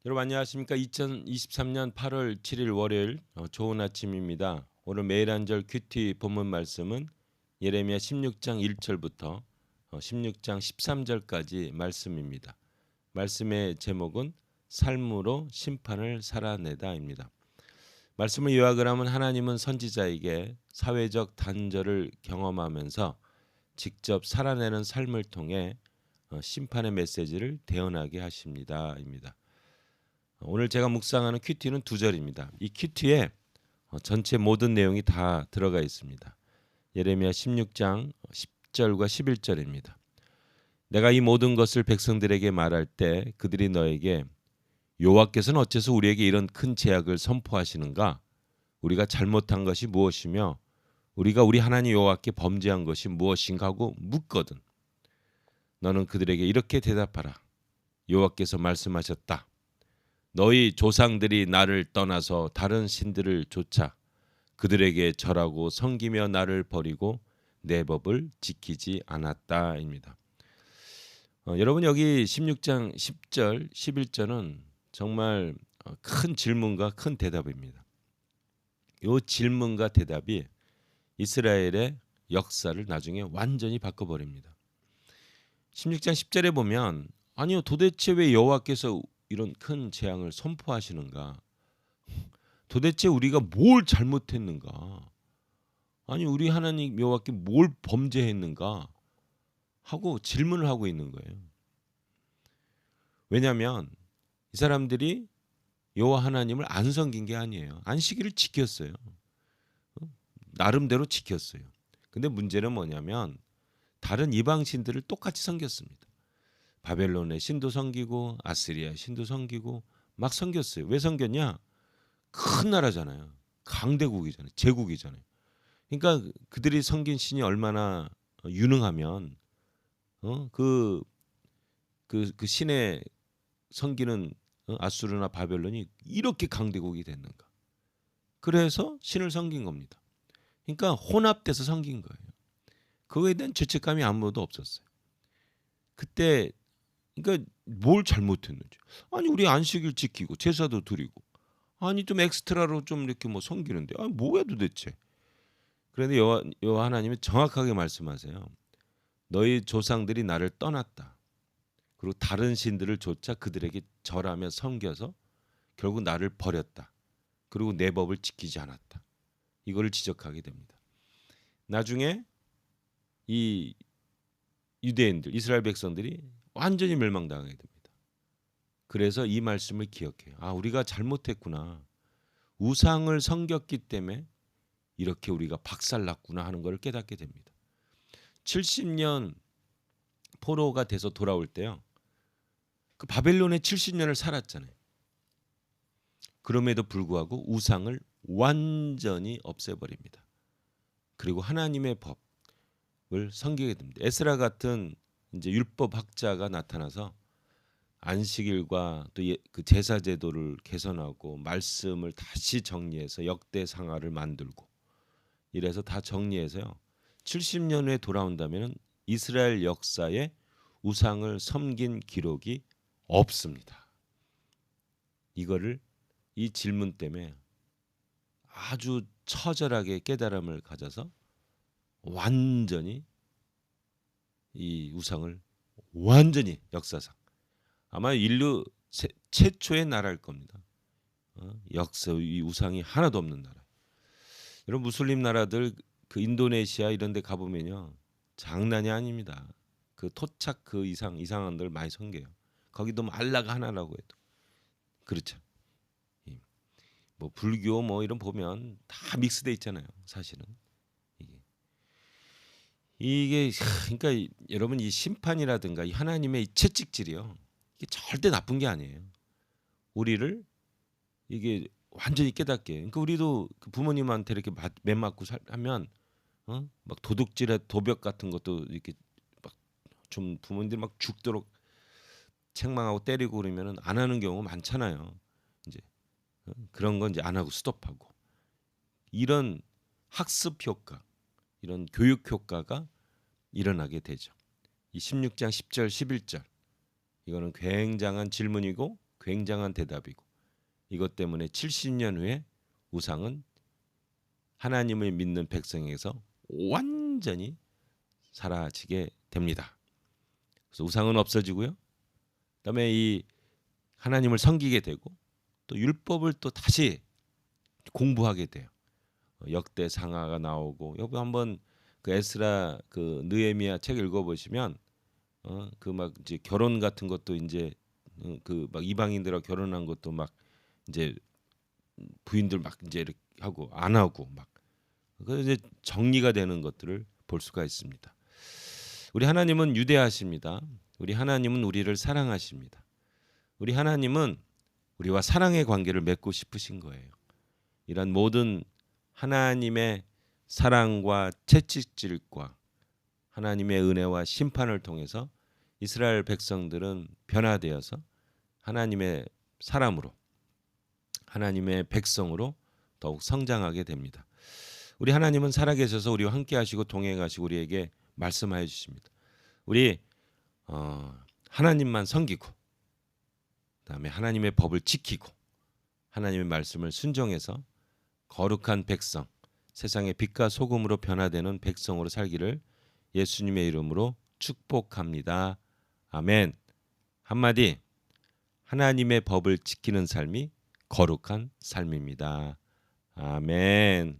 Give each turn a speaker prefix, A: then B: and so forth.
A: 여러분 안녕하십니까? 2023년 8월 7일 월요일 좋은 아침입니다. 오늘 매일 한절 큐티 본문 말씀은 예레미야 16장 1절부터 16장 13절까지 말씀입니다. 말씀의 제목은 삶으로 심판을 살아내다입니다. 말씀을 요약을 하면 하나님은 선지자에게 사회적 단절을 경험하면서 직접 살아내는 삶을 통해 심판의 메시지를 대언하게 하십니다입니다. 오늘 제가 묵상하는 큐티는 두 절입니다. 이 큐티에 전체 모든 내용이 다 들어가 있습니다. 예레미야 16장 10절과 11절입니다. 내가 이 모든 것을 백성들에게 말할 때 그들이 너에게 여호와께서는 어째서 우리에게 이런 큰 제약을 선포하시는가? 우리가 잘못한 것이 무엇이며 우리가 우리 하나님 여호와께 범죄한 것이 무엇인가 하고 묻거든. 너는 그들에게 이렇게 대답하라. 여호와께서 말씀하셨다. 너희 조상들이 나를 떠나서 다른 신들을 좇아 그들에게 절하고 섬기며 나를 버리고 내 법을 지키지 않았다입니다. 여러분 여기 16장 10절 11절은 정말 큰 질문과 큰 대답입니다. 이 질문과 대답이 이스라엘의 역사를 나중에 완전히 바꿔버립니다. 16장 10절에 보면 아니요 도대체 왜 여호와께서 이런 큰 재앙을 선포하시는가? 도대체 우리가 뭘 잘못했는가? 아니 우리 하나님 여호와께 뭘 범죄했는가? 하고 질문을 하고 있는 거예요. 왜냐하면 이 사람들이 여호와 하나님을 안 섬긴 게 아니에요. 안식일을 지켰어요. 나름대로 지켰어요. 근데 문제는 뭐냐면 다른 이방 신들을 똑같이 섬겼습니다. 바벨론의 신도 섬기고 아스리아 신도 섬기고 막 섬겼어요. 왜 섬겼냐? 큰 나라잖아요. 강대국이잖아요. 제국이잖아요. 그러니까 그들이 섬긴 신이 얼마나 유능하면 그 신의 섬기는 아수르나 바벨론이 이렇게 강대국이 됐는가? 그래서 신을 섬긴 겁니다. 그러니까 혼합돼서 섬긴 거예요. 그거에 대한 죄책감이 아무도 없었어요. 그때 그러니까 뭘 잘못했는지. 아니 우리 안식일 지키고 제사도 드리고 아니 좀 엑스트라로 좀 이렇게 뭐 섬기는데 아니 뭐야 도대체. 그런데 여호와 하나님이 정확하게 말씀하세요. 너희 조상들이 나를 떠났다. 그리고 다른 신들을 좇아 그들에게 절하며 섬겨서 결국 나를 버렸다. 그리고 내 법을 지키지 않았다. 이거를 지적하게 됩니다. 나중에 이 유대인들, 이스라엘 백성들이 완전히 멸망당하게 됩니다. 그래서 이 말씀을 기억해요. 아, 우리가 잘못했구나. 우상을 섬겼기 때문에 이렇게 우리가 박살났구나 하는 걸 깨닫게 됩니다. 70년 포로가 돼서 돌아올 때요. 그 바벨론에 70년을 살았잖아요. 그럼에도 불구하고 우상을 완전히 없애버립니다. 그리고 하나님의 법을 섬기게 됩니다. 에스라 같은 이제 율법 학자가 나타나서 안식일과 또 그 제사 제도를 개선하고 말씀을 다시 정리해서 역대상하를 만들고 이래서 다 정리해서요. 70년 후에 돌아온다면 이스라엘 역사에 우상을 섬긴 기록이 없습니다. 이거를 이 질문 때문에 아주 처절하게 깨달음을 가져서 완전히 이 우상을 완전히 역사상 아마 인류 최초의 나라일 겁니다. 역사 이 우상이 하나도 없는 나라. 여러분 무슬림 나라들 그 인도네시아 이런 데 가보면요. 장난이 아닙니다. 그 토착 그 이상한 들 많이 섬겨요. 거기도 뭐 알라가 하나라고 해도 그렇죠. 뭐 불교 뭐 이런 보면 다 믹스돼 있잖아요. 사실은 이게 그러니까 여러분 이 심판이라든가 이 하나님의 이 채찍질이요. 이게 절대 나쁜 게 아니에요. 우리를 이게 완전히 깨닫게. 그러니까 우리도 그 부모님한테 이렇게 매 맞고 하면 막 도둑질에 도벽 같은 것도 이렇게 막 좀 부모님들 막 죽도록 책망하고 때리고 그러면은 안 하는 경우 많잖아요. 이제 그런 건 이제 안 하고 스톱하고 이런 학습 효과, 이런 교육 효과가 일어나게 되죠. 이 16장 10절 11절 이거는 굉장한 질문이고 굉장한 대답이고 이것 때문에 70년 후에 우상은 하나님을 믿는 백성에게서 완전히 사라지게 됩니다. 그래서 우상은 없어지고요. 그다음에 이 하나님을 섬기게 되고 또 율법을 또 다시 공부하게 돼요. 역대상하가 나오고 여기 한번 그 에스라 그 느헤미야 책 읽어보시면 그 막 이제 결혼 같은 것도 이제 그 막 이방인들하고 결혼한 것도 막 이제 부인들 막 이제 이렇게 하고 안 하고 막 그 이제 정리가 되는 것들을 볼 수가 있습니다. 우리 하나님은 유대하십니다. 우리 하나님은 우리를 사랑하십니다. 우리 하나님은 우리와 사랑의 관계를 맺고 싶으신 거예요. 이런 모든 하나님의 사랑과 채찍질과 하나님의 은혜와 심판을 통해서 이스라엘 백성들은 변화되어서 하나님의 사람으로 하나님의 백성으로 더욱 성장하게 됩니다. 우리 하나님은 살아계셔서 우리와 함께 하시고 동행하시고 우리에게 말씀하여 주십니다. 우리 하나님만 섬기고 그다음에 하나님의 법을 지키고 하나님의 말씀을 순종해서 거룩한 백성, 세상의 빛과 소금으로 변화되는 백성으로 살기를 예수님의 이름으로 축복합니다. 아멘. 한마디, 하나님의 법을 지키는 삶이 거룩한 삶입니다. 아멘.